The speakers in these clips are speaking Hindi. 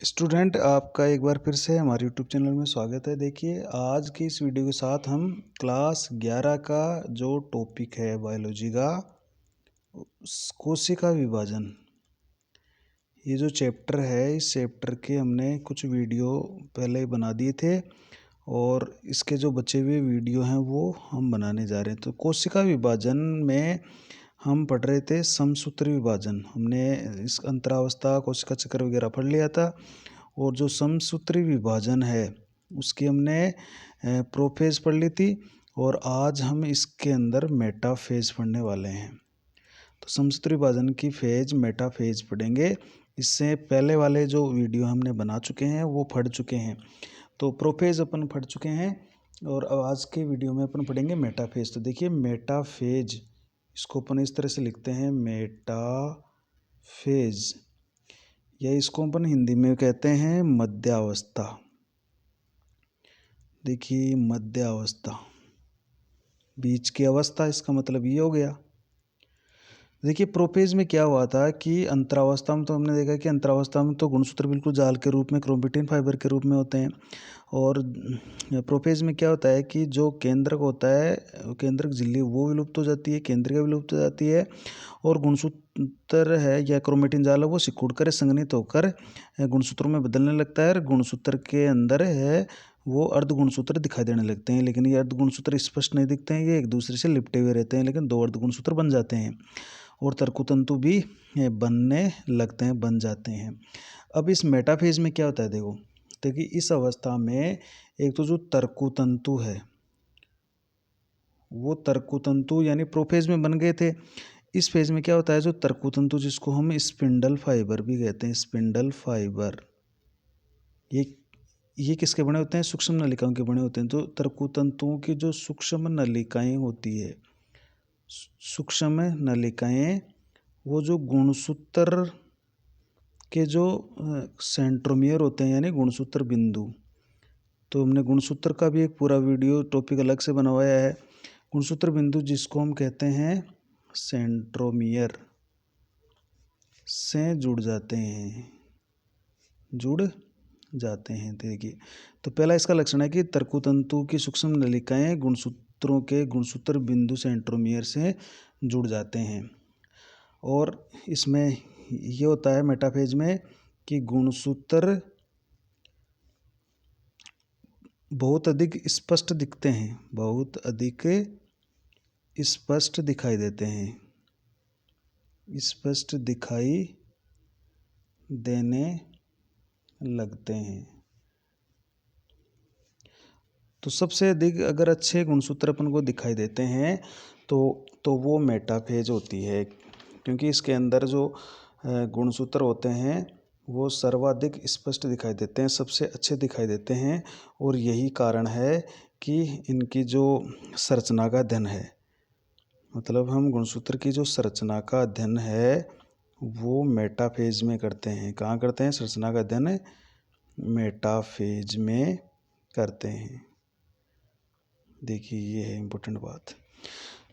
स्टूडेंट, आपका एक बार फिर से हमारे यूट्यूब चैनल में स्वागत है। देखिए, आज की इस वीडियो के साथ हम क्लास 11 का जो टॉपिक है बायोलॉजी का कोशिका विभाजन, ये जो चैप्टर है, इस चैप्टर के हमने कुछ वीडियो पहले ही बना दिए थे और इसके जो बचे हुए वीडियो हैं वो हम बनाने जा रहे हैं। तो कोशिका विभाजन में हम पढ़ रहे थे समसूत्री विभाजन। हमने इस अंतरावस्था, कोशिका चक्र वगैरह पढ़ लिया था। और जो समसूत्री विभाजन है उसकी हमने प्रोफेज पढ़ ली थी और आज हम इसके अंदर मेटाफेज पढ़ने वाले हैं। तो समसूत्री विभाजन की फेज मेटाफेज पढ़ेंगे। इससे पहले वाले जो वीडियो हमने बना चुके हैं वो पढ़ चुके हैं। तो प्रोफेज अपन पढ़ चुके हैं और अब आज के वीडियो में अपन पढ़ेंगे मेटाफेज। तो देखिए, मेटाफेज इसको अपन इस तरह से लिखते हैं, मेटाफेज, या इसको अपन हिंदी में कहते हैं मध्यावस्था। देखिए, मध्यावस्था, बीच की अवस्था, इसका मतलब ये हो गया। देखिए, प्रोफेज में क्या हुआ था कि अंतरावस्था में तो हमने देखा कि अंतरावस्था में तो गुणसूत्र बिल्कुल जाल के रूप में, क्रोमेटिन फाइबर के रूप में होते हैं। और प्रोफेज में क्या होता है कि जो केंद्रक होता है, केंद्रक झिल्ली, वो विलुप्त हो जाती है, केंद्रिका विलुप्त हो जाती है और गुणसूत्र है या क्रोमेटिन जाल है वो सिकुड़ कर संघनित होकर गुणसूत्रों में बदलने लगता है। और गुणसूत्र के अंदर है वो अर्ध गुणसूत्र दिखाई देने लगते हैं, लेकिन ये अर्ध गुणसूत्र स्पष्ट नहीं दिखते हैं, ये एक दूसरे से लिपटे हुए रहते हैं, लेकिन दो अर्ध गुणसूत्र बन जाते हैं और तर्कुतंतु भी बनने लगते हैं, बन जाते हैं। अब इस मेटाफेज में क्या होता है, देखिए इस अवस्था में एक तो जो तर्कुतंतु है वो तर्कुतंतु यानी प्रोफेज में बन गए थे। इस फेज में क्या होता है, जो तर्कुतंतु जिसको हम स्पिंडल फाइबर भी कहते हैं, स्पिंडल फाइबर, ये किसके बने होते हैं, सूक्ष्म नलिकाओं के बने होते हैं। तो तर्कुतंतुओं की जो सूक्ष्म नलिकाएं होती है, सूक्ष्म नलिकाएं, वो जो गुणसूत्र के जो सेंट्रोमियर होते हैं यानी गुणसूत्र बिंदु, तो हमने गुणसूत्र का भी एक पूरा वीडियो टॉपिक अलग से बनवाया है। गुणसूत्र बिंदु जिसको हम कहते हैं सेंट्रोमियर से जुड़ जाते हैं। देखिए, तो पहला इसका लक्षण है कि तर्कुतंतु की सूक्ष्म नलिकाएं गुणसूत्रों के गुणसूत्र बिंदु सेंट्रोमियर से जुड़ जाते हैं। और इसमें ये होता है मेटाफेज में कि गुणसूत्र बहुत अधिक स्पष्ट दिखते हैं, बहुत अधिक स्पष्ट दिखाई देते हैं, स्पष्ट दिखाई देने लगते हैं। तो सबसे अधिक अगर अच्छे गुणसूत्र अपन को दिखाई देते हैं तो वो मेटाफेज होती है, क्योंकि इसके अंदर जो गुणसूत्र होते हैं वो सर्वाधिक स्पष्ट दिखाई देते हैं, सबसे अच्छे दिखाई देते हैं। और यही कारण है कि इनकी जो संरचना का अध्ययन है, मतलब हम गुणसूत्र की जो संरचना का अध्ययन है वो मेटाफेज में करते हैं। कहाँ करते हैं, संरचना का अध्ययन मेटाफेज में करते हैं। देखिए, ये है इम्पोर्टेंट बात।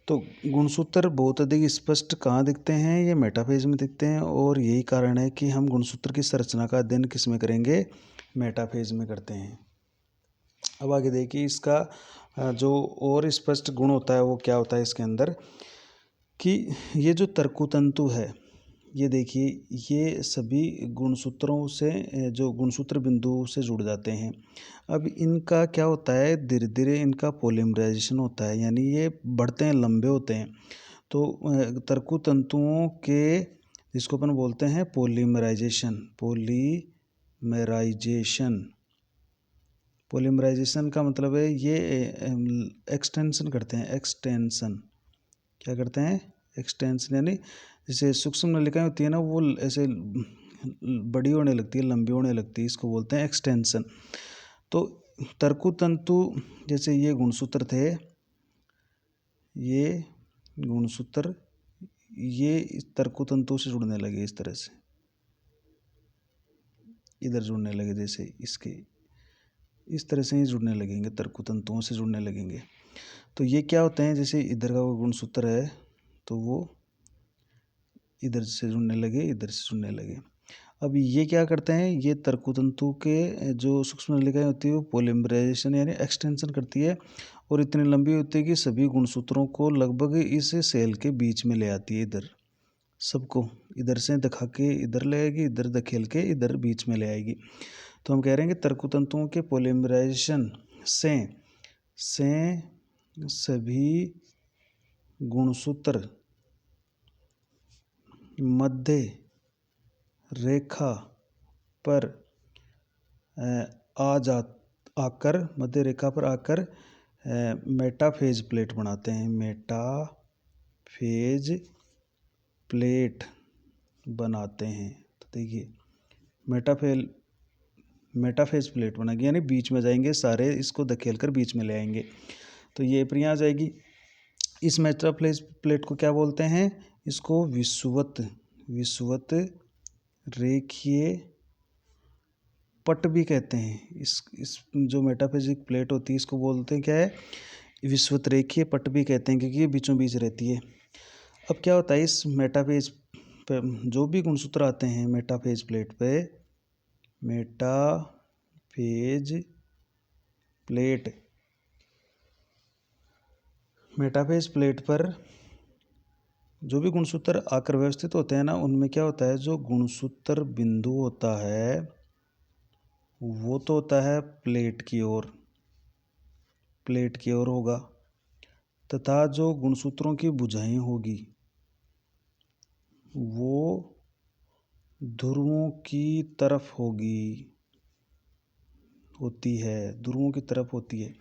तो गुणसूत्र बहुत अधिक स्पष्ट कहाँ दिखते हैं, ये मेटाफेज में दिखते हैं। और यही कारण है कि हम गुणसूत्र की संरचना का अध्ययन किस में करेंगे, मेटाफेज में करते हैं। अब आगे देखिए, इसका जो और स्पष्ट गुण होता है वो क्या होता है इसके अंदर, कि ये जो तर्कुतंतु है, ये देखिए, ये सभी गुणसूत्रों से, जो गुणसूत्र बिंदु से जुड़ जाते हैं। अब इनका क्या होता है, धीरे धीरे इनका पॉलीमराइजेशन होता है, यानी ये बढ़ते हैं, लंबे होते हैं। तो तर्कुतंतुओं के, जिसको अपन बोलते हैं पॉलीमराइजेशन, पॉलीमराइजेशन का मतलब है ये एक्सटेंशन करते हैं, एक्सटेंशन, क्या करते हैं, एक्सटेंशन, यानी जैसे सूक्ष्म नलिकाएं होती है ना, वो ऐसे बड़ी होने लगती है, लंबी होने लगती है, इसको बोलते हैं एक्सटेंशन। तो तर्कुतंतु, जैसे ये गुणसूत्र थे, ये गुणसूत्र, ये तर्कुतंतु से जुड़ने लगे, इस तरह से इधर जुड़ने लगे, जैसे इसके इस तरह से ही जुड़ने लगेंगे, तर्कुतंतुओं से जुड़ने लगेंगे। तो ये क्या होते हैं, जैसे इधर का वो गुणसूत्र है तो वो इधर से जुड़ने लगे, इधर से जुड़ने लगे। अब ये क्या करते हैं, ये तर्कतंतु के जो सूक्ष्म नलिकाएं होती है वो पॉलीमराइजेशन यानी एक्सटेंशन करती है और इतनी लंबी होती है कि सभी गुणसूत्रों को लगभग इस सेल के बीच में ले आती है। इधर सबको इधर से दिखा के इधर ले आएगी, इधर धकेल के इधर बीच में ले आएगी। तो हम कह रहे हैं कि तर्कतंतुओं के पॉलीमराइजेशन से सभी गुणसूत्र मध्य रेखा पर मध्य रेखा पर आकर मेटाफेज प्लेट बनाते हैं। मेटाफेज प्लेट बनाते हैं। तो देखिए मेटाफेज प्लेट बनेगी यानी बीच में जाएंगे सारे, इसको धकेल कर बीच में ले आएंगे। तो ये पर यहाँ आ जाएगी। इस मेटाफेज प्लेट को क्या बोलते हैं? इसको विषुवत रेखीय पट भी कहते हैं। इस जो मेटाफिजिक प्लेट होती है इसको बोलते हैं क्या है? विषुवत रेखीय पट भी कहते हैं, क्योंकि ये बीचों बीच रहती है। अब क्या होता है इस मेटाफेज पे जो भी गुणसूत्र आते हैं मेटाफेज प्लेट पे, मेटाफेज प्लेट पर जो भी गुणसूत्र आकर व्यवस्थित होते हैं ना, उनमें क्या होता है, जो गुणसूत्र बिंदु होता है वो तो होता है प्लेट की ओर होगा, तथा जो गुणसूत्रों की भुजाएं होगी वो ध्रुवों की तरफ होती है।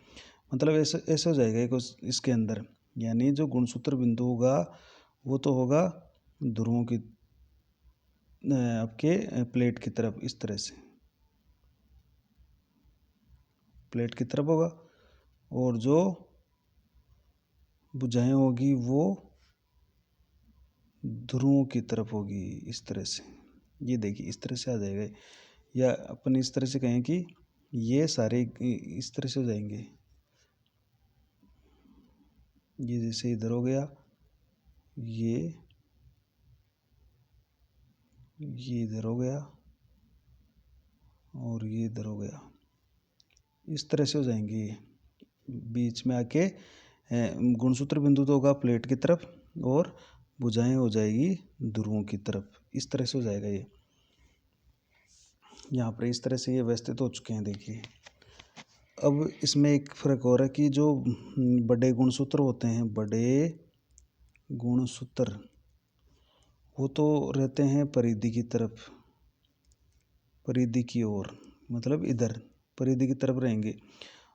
मतलब ऐसे हो जाएगा इसके अंदर, यानी जो गुणसूत्र बिंदु होगा वो तो होगा ध्रुवों की आपके प्लेट की तरफ, इस तरह से प्लेट की तरफ होगा, और जो भुजाएं होगी वो ध्रुवों की तरफ होगी, इस तरह से। ये देखिए इस तरह से आ जाएगा, या अपन इस तरह से कहें कि ये सारे इस तरह से हो जाएंगे। ये जैसे इधर हो गया, ये इधर हो गया और ये इधर हो गया, इस तरह से हो जाएंगे। ये बीच में आके गुणसूत्र बिंदु तो होगा प्लेट की तरफ और भुजाएं हो जाएगी ध्रुवों की तरफ, इस तरह से हो जाएगा। ये यहाँ पर इस तरह से ये व्यवस्थित हो चुके हैं। देखिए अब इसमें एक फर्क और है कि जो बड़े गुणसूत्र होते हैं, बड़े गुणसूत्र वो तो रहते हैं परिधि की तरफ, परिधि की ओर, मतलब इधर परिधि की तरफ रहेंगे,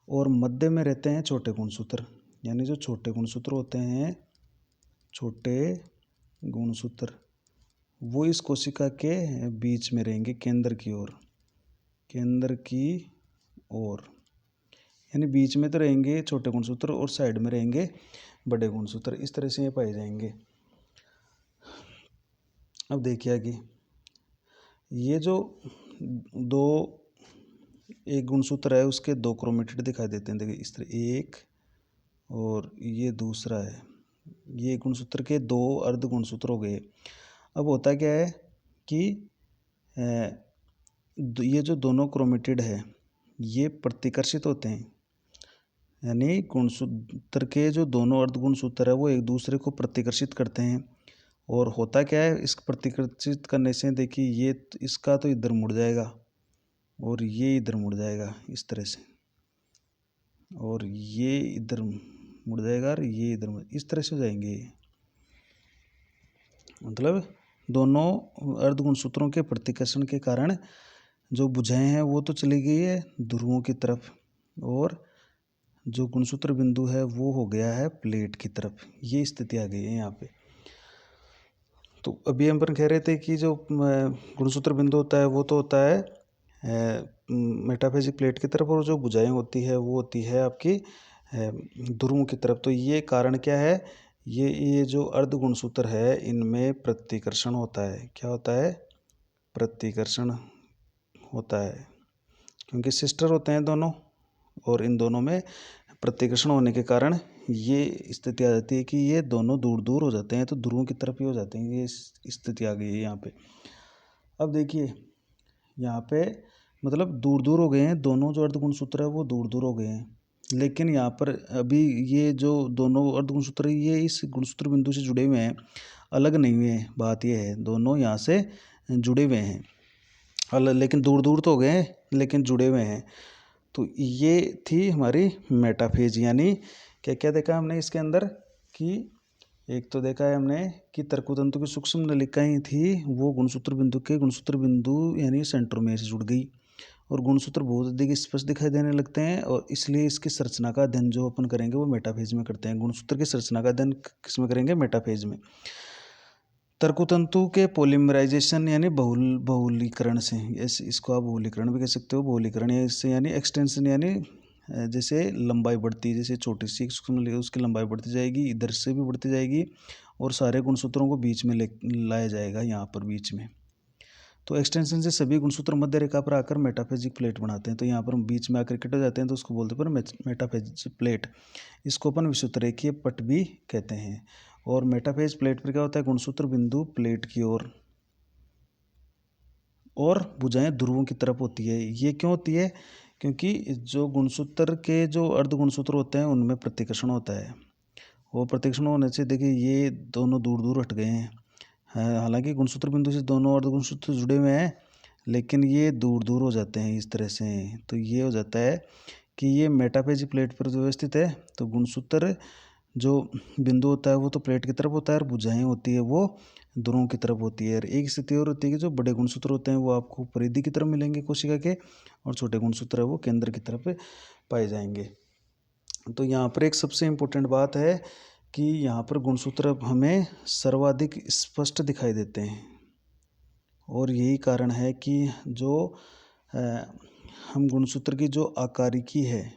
और मध्य में रहते हैं छोटे गुणसूत्र। यानी जो छोटे गुणसूत्र होते हैं, छोटे गुणसूत्र वो इस कोशिका के बीच में रहेंगे, केंद्र की ओर, यानी बीच में तो रहेंगे छोटे गुणसूत्र और साइड में रहेंगे बड़े गुणसूत्र, इस तरह से ये पाए जाएंगे। अब देखिए आगे, ये जो एक गुणसूत्र है उसके दो क्रोमेटिड दिखाई देते हैं। देखिए इस तरह एक और ये दूसरा है, ये गुणसूत्र के दो अर्ध गुणसूत्र हो गए। अब होता क्या है कि ये जो दोनों क्रोमेटिड है ये प्रतिकर्षित होते हैं, यानी गुणसूत्र के जो दोनों अर्ध गुणसूत्र है वो एक दूसरे को प्रतिकर्षित करते हैं। और होता क्या है, इस प्रतिकर्षित करने से देखिए ये इसका तो इधर मुड़ जाएगा और ये इधर मुड़ जाएगा इस तरह से, और ये इधर मुड़ जाएगा और ये इधर, इस तरह से हो जाएंगे। मतलब दोनों अर्ध गुणसूत्रों के प्रतिकर्षण के कारण जो भुजाएं हैं वो तो चली गई है ध्रुवों की तरफ, और जो गुणसूत्र बिंदु है वो हो गया है प्लेट की तरफ। ये स्थिति आ गई है यहाँ पे। तो अभी हम पर कह रहे थे कि जो गुणसूत्र बिंदु होता है वो तो होता है मेटाफिजिक प्लेट की तरफ, और जो भुजाएं होती है वो होती है आपकी ध्रुवों की तरफ। तो ये कारण क्या है, ये जो अर्ध गुणसूत्र है इनमें प्रतिकर्षण होता है। क्या होता है? प्रतिकर्षण होता है, क्योंकि सिस्टर होते हैं दोनों, और इन दोनों में प्रतिकर्षण होने के कारण ये स्थिति आ जाती है कि ये दोनों दूर दूर हो जाते हैं, तो ध्रुवों की तरफ ही हो जाते हैं। ये स्थिति आ गई है यहाँ पे। अब देखिए यहाँ पे मतलब दूर दूर हो गए हैं, दोनों जो अर्धगुणसूत्र है वो दूर दूर हो गए हैं, लेकिन यहाँ पर अभी ये जो दोनों अर्धगुणसूत्र है ये इस गुणसूत्र बिंदु से जुड़े हुए हैं, अलग नहीं हुए हैं। बात ये है दोनों यहाँ से जुड़े हुए हैं, लेकिन दूर दूर तो हो गए हैं लेकिन जुड़े हुए हैं। तो ये थी हमारी मेटाफेज, यानी क्या क्या देखा हमने इसके अंदर कि एक तो देखा है हमने कि तर्कतंतु की सूक्ष्म नलिकाएं थी वो गुणसूत्र बिंदु यानी सेंट्रोमेर से जुड़ गई, और गुणसूत्र बहुत अधिक स्पष्ट दिखाई देने लगते हैं, और इसलिए इसकी संरचना का अध्ययन जो अपन करेंगे वो मेटाफेज में करते हैं। गुणसूत्र की संरचना का अध्ययन किस में करेंगे? मेटाफेज में। तर्कतंतु के पॉलीमराइजेशन यानी बहुलीकरण से, इसको आप बहुलीकरण भी कह सकते हो, बहुलीकरण या इससे यानी एक्सटेंशन, यानी जैसे लंबाई बढ़ती, जैसे छोटी सी सूक्ष्म उसकी लंबाई बढ़ती जाएगी, इधर से भी बढ़ती जाएगी, और सारे गुणसूत्रों को बीच में लाया जाएगा यहाँ पर बीच में। तो एक्सटेंशन से सभी गुणसूत्र मध्य रेखा पर आकर मेटाफेजिक प्लेट बनाते हैं। तो यहाँ पर हम बीच में आकर कट हो जाते हैं तो उसको बोलते हैं मेटाफेजिक प्लेट। इसको अपन विषुवतरेखीय पट भी कहते हैं। और मेटाफेज प्लेट पर क्या होता है? गुणसूत्र बिंदु प्लेट की ओर और भुजाएं ध्रुवों की तरफ होती है। ये क्यों होती है? क्योंकि जो गुणसूत्र के जो अर्ध गुणसूत्र होते हैं उनमें प्रतिकर्षण होता है, वो प्रतिकर्षण होने से देखिए ये दोनों दूर दूर हट गए हैं। हालांकि गुणसूत्र बिंदु से दोनों अर्ध गुणसूत्र जुड़े हुए हैं लेकिन ये दूर दूर हो जाते हैं इस तरह से। तो ये हो जाता है कि ये मेटाफेजिक प्लेट पर जो व्यवस्थित है। तो गुणसूत्र जो बिंदु होता है वो तो प्लेट की तरफ होता है, और भुजाएं होती है वो ध्रुवों की तरफ होती है। और एक स्थिति और होती है कि जो बड़े गुणसूत्र होते हैं वो आपको परिधि की तरफ मिलेंगे कोशिका के, और छोटे गुणसूत्र है वो केंद्र की तरफ पाए जाएंगे। तो यहाँ पर एक सबसे इम्पोर्टेंट बात है कि यहाँ पर गुणसूत्र हमें सर्वाधिक स्पष्ट दिखाई देते हैं, और यही कारण है कि जो हम गुणसूत्र की जो आकारिकी है,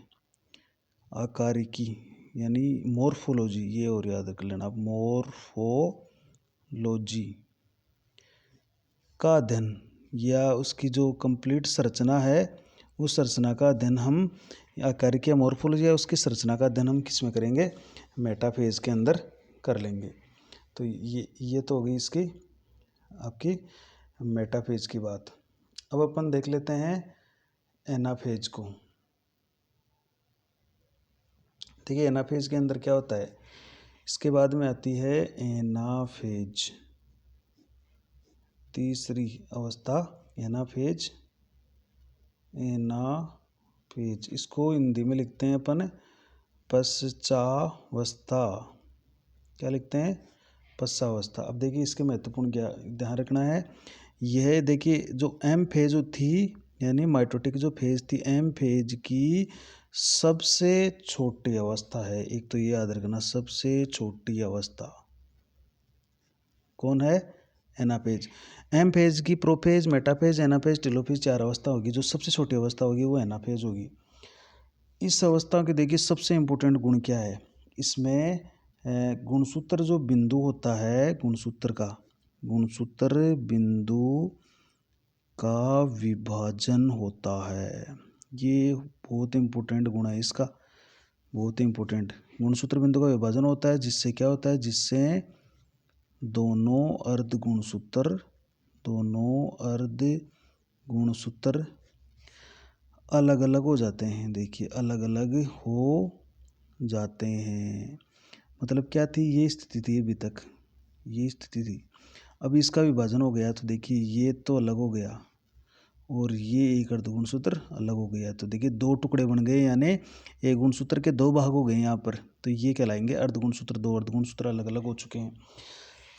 आकारिकी यानी मॉर्फोलॉजी, ये और याद कर लेना आप, मॉर्फोलॉजी का अध्ययन या उसकी जो कंप्लीट संरचना है उस संरचना का अध्ययन हम आकारिकी या मॉर्फोलॉजी या उसकी संरचना का अध्ययन हम किस में करेंगे? मेटाफेज के अंदर कर लेंगे। तो ये तो हो गई इसकी आपकी मेटाफेज की बात। अब अपन देख लेते हैं एनाफेज को। देखिए एनाफेज के अंदर क्या होता है, इसके बाद में आती है एनाफेज, तीसरी अवस्था एनाफेज। एनाफेज इसको हिंदी में लिखते हैं अपन पश्चावस्था। क्या लिखते हैं? पश्चावस्था। अब देखिए इसके महत्वपूर्ण क्या ध्यान रखना है। यह देखिए जो एम फेज थी यानी माइटोटिक जो फेज थी, एम फेज की सबसे छोटी अवस्था है। एक तो ये याद रखना, सबसे छोटी अवस्था कौन है? एनाफेज। एम फेज की प्रोफेज, मेटाफेज, एनाफेज, टेलोफेज 4 अवस्था होगी। जो सबसे छोटी अवस्था होगी वो एनाफेज होगी। इस अवस्था के देखिए सबसे इम्पोर्टेंट गुण क्या है इसमें? गुणसूत्र जो बिंदु होता है, गुणसूत्र बिंदु का विभाजन होता है। ये बहुत इम्पोर्टेंट गुण है इसका, बहुत इम्पोर्टेंट। गुणसूत्र बिंदु का विभाजन होता है जिससे क्या होता है? जिससे दोनों अर्ध गुणसूत्र अलग अलग हो जाते हैं। देखिए अलग अलग हो जाते हैं, मतलब क्या थी? ये स्थिति थी अभी तक, ये स्थिति थी। अब इसका विभाजन हो गया तो देखिए ये तो अलग हो गया और ये एक अर्ध गुणसूत्र अलग हो गया। तो देखिए 2 टुकड़े बन गए, यानी एक गुणसूत्र के 2 भाग हो गए यहाँ पर। तो ये कहलाएंगे अर्ध गुणसूत्र। 2 अर्ध गुणसूत्र अलग अलग हो चुके हैं।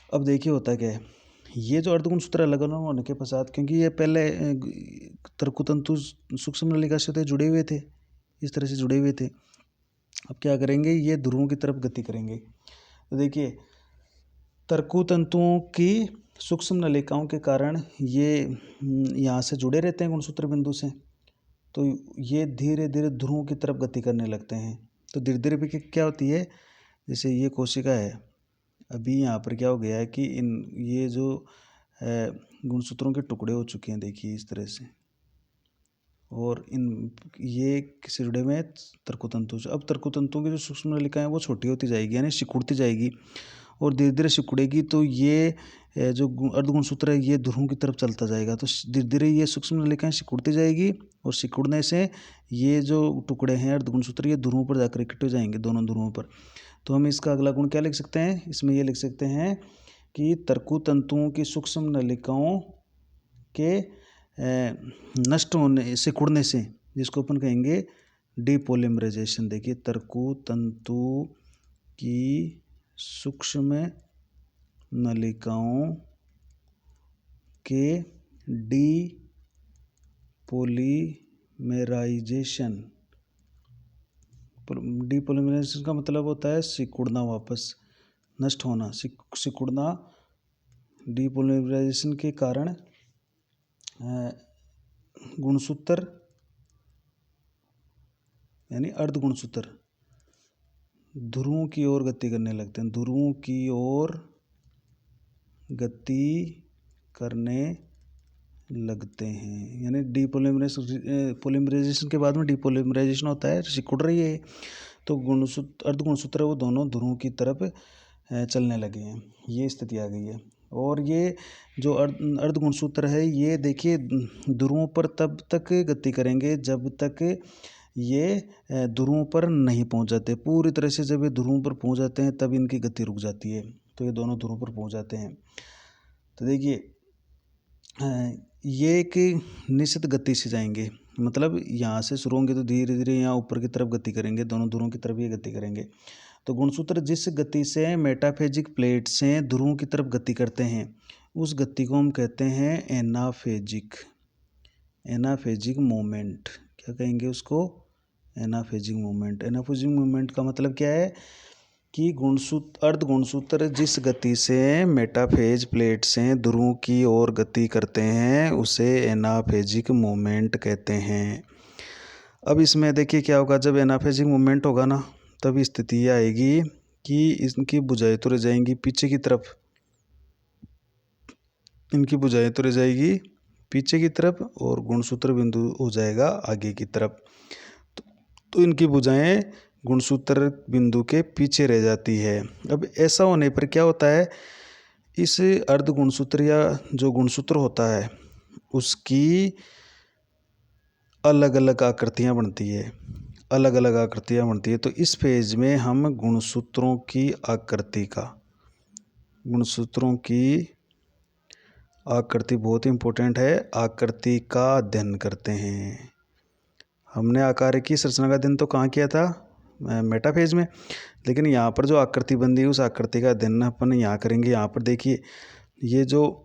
अब देखिए होता क्या है, ये जो अर्ध गुणसूत्र अलग अलग होने के पश्चात, क्योंकि ये पहले तर्कतंतु सूक्ष्म नलिका से जुड़े हुए थे, इस तरह से जुड़े हुए थे। अब क्या करेंगे? ये ध्रुवों की तरफ गति करेंगे। तो देखिए तर्कतंतुओं की सूक्ष्म नलिकाओं के कारण ये यहाँ से जुड़े रहते हैं गुणसूत्र बिंदु से, तो ये धीरे धीरे ध्रुवों की तरफ गति करने लगते हैं। तो धीरे धीरे भी क्या होती है, जैसे ये कोशिका है, अभी यहाँ पर क्या हो गया है कि ये जो गुणसूत्रों के टुकड़े हो चुके हैं देखिए इस तरह से, और ये किससे जुड़े हुए हैं? तर्कतंतु से। अब तर्कतंतुओं की जो सूक्ष्म नलिकाएं वो छोटी होती जाएगी, यानी सिकुड़ती जाएगी, और धीरे धीरे सिकुड़ेगी। तो ये जो अर्धगुणसूत्र है ये ध्रुवों की तरफ चलता जाएगा, तो धीरे धीरे ये सूक्ष्म नलिकाएं सिकुड़ती जाएगी और सिकुड़ने से ये जो टुकड़े हैं अर्धगुणसूत्र ये ध्रुवों पर जाकर इकट्ठे हो जाएंगे, दोनों ध्रुवों पर। तो हम इसका अगला गुण क्या लिख सकते हैं, इसमें ये लिख सकते हैं कि तर्कु तंतुओं की सूक्ष्म नलिकाओं के नष्ट होने सिकुड़ने से, जिसको अपन कहेंगे डीपोलिमराइजेशन। देखिए, तर्कु तंतु की सूक्ष्म नलिकाओं के डीपोलीमेराइजेशन। डीपोलीमेराइजेशन का मतलब होता है सिकुड़ना, वापस नष्ट होना, सिकुड़ना। डीपोलीमेराइजेशन के कारण गुणसूत्र यानी अर्धगुणसूत्र ध्रुवों की ओर गति करने लगते हैं, ध्रुवों की ओर गति करने लगते हैं। यानी पोलीमराइजेशन के बाद में डीपोलीमराइजेशन होता है, सिकुड़ रही है, तो गुणसूत्र अर्धगुणसूत्र वो दोनों ध्रुवों की तरफ चलने लगे हैं, ये स्थिति आ गई है। और ये जो अर्धगुणसूत्र है ये देखिए ध्रुवों पर तब तक गति करेंगे जब तक ये ध्रुवों पर नहीं पहुंच जाते पूरी तरह से। जब ये ध्रुवों पर पहुंच जाते हैं तब इनकी गति रुक जाती है, तो ये दोनों ध्रुवों पर पहुंच जाते हैं। तो देखिए ये एक निश्चित गति से जाएंगे, मतलब यहाँ से शुरू होंगे तो धीरे धीरे यहाँ ऊपर की तरफ गति करेंगे, दोनों ध्रुवों की तरफ ये गति करेंगे। तो गुणसूत्र जिस गति से मेटाफेजिक प्लेट से ध्रुवों की तरफ गति करते हैं उस गति को हम कहते हैं एनाफेजिक मोमेंट। क्या कहेंगे उसको, एनाफेजिक मोमेंट। एनाफेजिक मोमेंट का मतलब क्या है कि अर्धगुणसूत्र जिस गति से मेटाफेज प्लेट से ध्रुवों की ओर गति करते हैं उसे एनाफेजिक मोमेंट कहते हैं। अब इसमें देखिए क्या होगा, जब एनाफेजिक मोमेंट होगा ना तब स्थिति ये आएगी कि इनकी भुजाएं तो रह जाएंगी पीछे की तरफ, इनकी भुजाएं तो रह जाएगी पीछे की तरफ और गुणसूत्र बिंदु हो जाएगा आगे की तरफ। तो इनकी भुजाएं गुणसूत्र बिंदु के पीछे रह जाती है। अब ऐसा होने पर क्या होता है, इस अर्ध गुणसूत्र या जो गुणसूत्र होता है उसकी अलग अलग आकृतियाँ बनती है, अलग अलग आकृतियाँ बनती है। तो इस फेज में हम गुणसूत्रों की आकृति बहुत इंपॉर्टेंट है, आकृति का अध्ययन करते हैं। हमने आकार की संरचना का अध्ययन तो कहाँ किया था, मेटाफेज में, लेकिन यहाँ पर जो आकृति बन रही है उस आकृति का अध्ययन अपन यहाँ करेंगे। यहाँ पर देखिए ये जो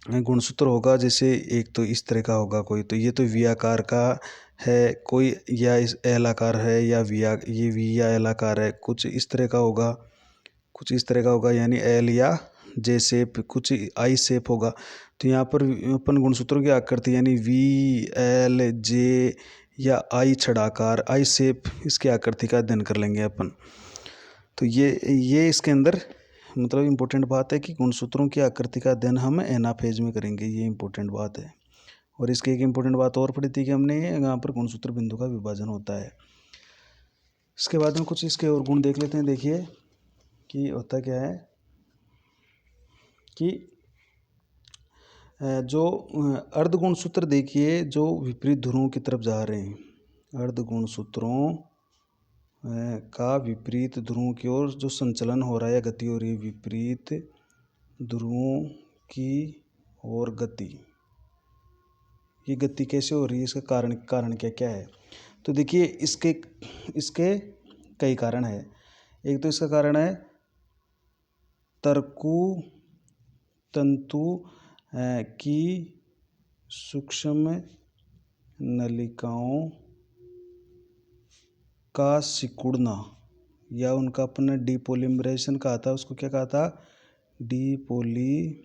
गुणसूत्र होगा, जैसे एक तो इस तरह का होगा कोई, तो ये तो वी आकार का है कोई, या इस एल आकार है, या ये वी या एल आकार है, कुछ इस तरह का होगा, कुछ इस तरह का होगा, यानी एल या जे शेप, कुछ आई शेप होगा। तो यहाँ पर अपन गुणसूत्रों की आकृति यानी वी एल जे या आई छड़ाकार, आई शेप, इसकी आकृति का अध्ययन कर लेंगे अपन। तो ये इसके अंदर मतलब इम्पोर्टेंट बात है कि गुणसूत्रों की आकृति का अध्ययन हम एनाफेज में करेंगे, ये इम्पोर्टेंट बात है। और इसकी एक इम्पोर्टेंट बात और पढ़ी थी कि हमने यहाँ पर गुणसूत्र बिंदु का विभाजन होता है। इसके बाद में कुछ इसके और गुण देख लेते हैं। देखिए कि होता क्या है कि जो अर्धगुणसूत्र देखिए जो विपरीत ध्रुवों की तरफ जा रहे हैं, अर्धगुणसूत्रों का विपरीत ध्रुवों की ओर जो संचलन हो रहा है या गति हो रही है, विपरीत ध्रुवों की ओर गति, ये गति कैसे हो रही है, इसका कारण क्या क्या है। तो देखिए इसके कई कारण है। एक तो इसका कारण है तर्कु तंतु की सूक्ष्म नलिकाओं का सिकुड़ना, या उनका अपने डीपोलीमराइजेशन कहा था, उसको क्या कहा था, डीपोलीमराइजेशन।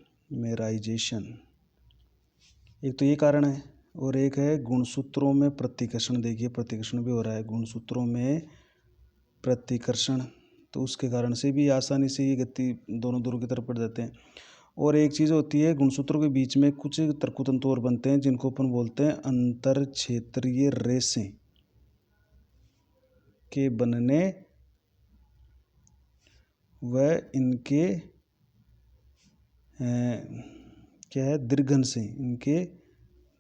एक तो ये कारण है, और एक है गुणसूत्रों में प्रतिकर्षण। देखिए प्रतिकर्षण भी हो रहा है गुणसूत्रों में, प्रतिकर्षण, तो उसके कारण से भी आसानी से ये गति दोनों ध्रुव की तरफ पड़ जाते हैं। और एक चीज़ होती है, गुणसूत्रों के बीच में कुछ तर्कुतंतु और बनते हैं जिनको अपन बोलते हैं अंतर क्षेत्रीय रेशें के बनने व इनके क्या है, दीर्घन से, इनके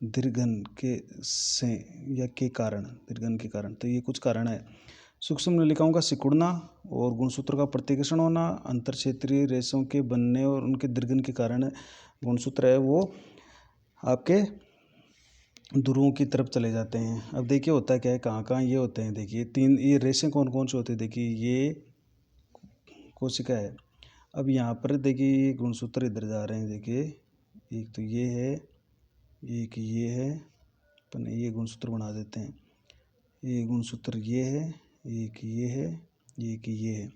दीर्घन के से या के कारण, दीर्घन के कारण। तो ये कुछ कारण है। सूक्ष्म नलिकाओं का सिकुड़ना और गुणसूत्र का प्रतिकर्षण होना, अंतर क्षेत्रीय रेशों के बनने और उनके दीर्घन के कारण गुणसूत्र है वो आपके ध्रुवों की तरफ चले जाते हैं। अब देखिए होता क्या है, कहाँ कहाँ ये होते हैं। देखिए तीन ये रेशें कौन कौन से होते हैं। देखिए ये कोशिका है। अब यहाँ पर देखिए ये गुणसूत्र इधर जा रहे हैं। देखिए एक तो ये है, एक ये है, अपन ये गुणसूत्र बना देते हैं। ये गुणसूत्र ये है, एक ये है, एक ये है,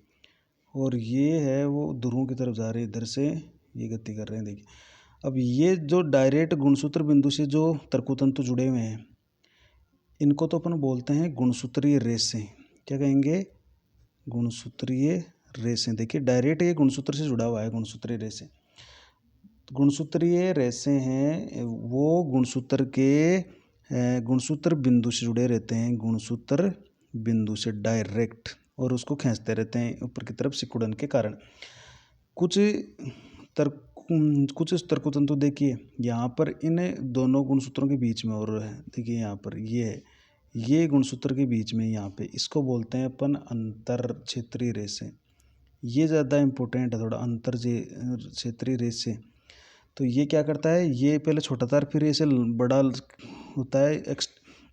और ये है वो ध्रुवों की तरफ जा रहे हैं, इधर से ये गति कर रहे हैं। देखिए अब ये जो डायरेक्ट गुणसूत्र बिंदु से जो तर्कुतंतु जुड़े हुए हैं, इनको तो अपन बोलते हैं गुणसूत्रीय रेशें। क्या कहेंगे, गुणसूत्रीय रेशें। देखिए डायरेक्ट ये गुणसूत्र से जुड़ा हुआ है, गुणसूत्रीय रेशें। गुणसूत्रीय रेशें हैं वो गुणसूत्र के गुणसूत्र बिंदु से जुड़े रहते हैं, गुणसूत्र बिंदु से डायरेक्ट, और उसको खींचते रहते हैं ऊपर की तरफ सिकुड़न के कारण। कुछ तर्कुतंतु देखिए यहाँ पर इन दोनों गुणसूत्रों के बीच में, और है देखिए यहाँ पर ये है, ये गुणसूत्र के बीच में यहाँ पे, इसको बोलते हैं अपन अंतर क्षेत्रीय रेशें। ये ज़्यादा इम्पोर्टेंट है थोड़ा, अंतर क्षेत्रीय रेशें। तो ये क्या करता है, ये पहले छोटा तार फिर इसे बड़ा होता है,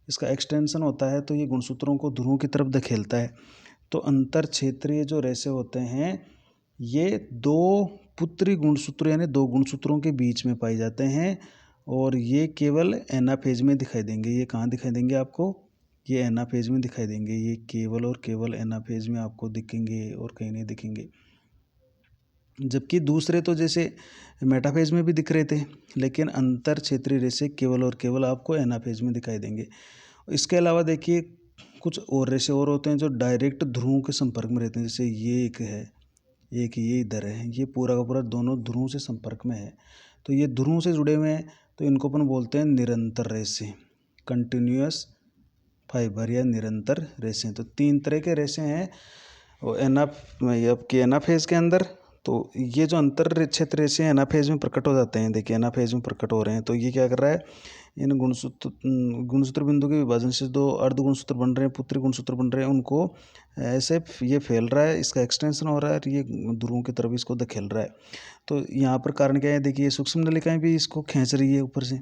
इसका एक्सटेंशन होता है, तो ये गुणसूत्रों को ध्रुवों की तरफ धकेलता है। तो अंतर क्षेत्रीय जो रेशे होते हैं ये दो पुत्री गुणसूत्र यानी दो गुणसूत्रों के बीच में पाए जाते हैं, और ये केवल एनाफेज में दिखाई देंगे। ये कहाँ दिखाई देंगे आपको, ये एनाफेज में दिखाई देंगे। ये केवल और केवल एनाफेज में आपको दिखेंगे और कहीं नहीं दिखेंगे। जबकि दूसरे तो जैसे मेटाफेज में भी दिख रहे थे, लेकिन अंतर क्षेत्रीय रेशे केवल और केवल आपको एनाफेज में दिखाई देंगे। इसके अलावा देखिए कुछ और रेशे और होते हैं जो डायरेक्ट ध्रुवों के संपर्क में रहते हैं। जैसे ये एक है, एक ये इधर है, ये पूरा का पूरा दोनों ध्रुवों से संपर्क में है, तो ये ध्रुवों से जुड़े हुए हैं, तो इनको अपन बोलते हैं निरंतर रेशे, कंटिन्यूअस फाइबर या निरंतर रेशे। तो तीन तरह के रेशे हैं और एनाफेज के अंदर। तो ये जो अंतर क्षेत्र रेशे एनाफेज में प्रकट हो जाते हैं। देखिए एनाफेज में प्रकट हो रहे हैं, तो ये क्या कर रहा है, इन गुणसूत्र बिंदु के विभाजन से दो अर्ध गुणसूत्र बन रहे हैं, पुत्री गुणसूत्र बन रहे हैं, उनको ऐसे ये फैल रहा है, इसका एक्सटेंशन हो रहा है और ये ध्रुवों की तरफ इसको धकेल रहा है। तो यहाँ पर कारण क्या है, देखिए सूक्ष्म नलिकाएं भी इसको खींच रही है ऊपर से,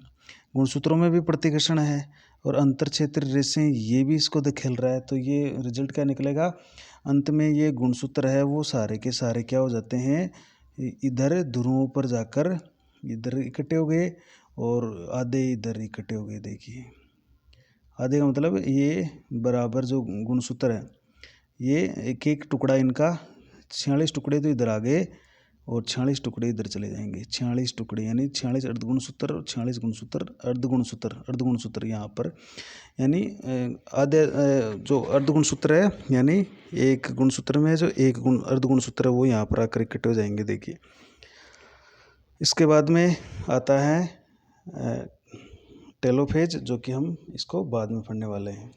गुणसूत्रों में भी प्रतिकर्षण है, और अंतर क्षेत्र रेशें ये भी इसको धकेल रहा है। तो ये रिजल्ट क्या निकलेगा, अंत में ये गुणसूत्र है वो सारे के सारे क्या हो जाते हैं, इधर ध्रुवों पर जाकर इधर इकट्ठे हो गए और आधे इधर इकट्ठे हो गए। देखिए आधे का मतलब ये बराबर जो गुणसूत्र है, ये एक एक टुकड़ा इनका 46 टुकड़े तो इधर आ गए और 46 टुकड़े इधर चले जाएंगे। 46 टुकड़े यानी 46 अर्धगुणसूत्र और 46 गुणसूत्र अर्धगुणसूत्र यहाँ पर, यानी आधे जो अर्धगुणसूत्र है, यानी एक गुणसूत्र में जो एक अर्धगुणसूत्र है वो यहाँ पर आकर इकट्ठे हो जाएंगे। देखिए इसके बाद में आता है टेलोफेज, जो कि हम इसको बाद में पढ़ने वाले हैं।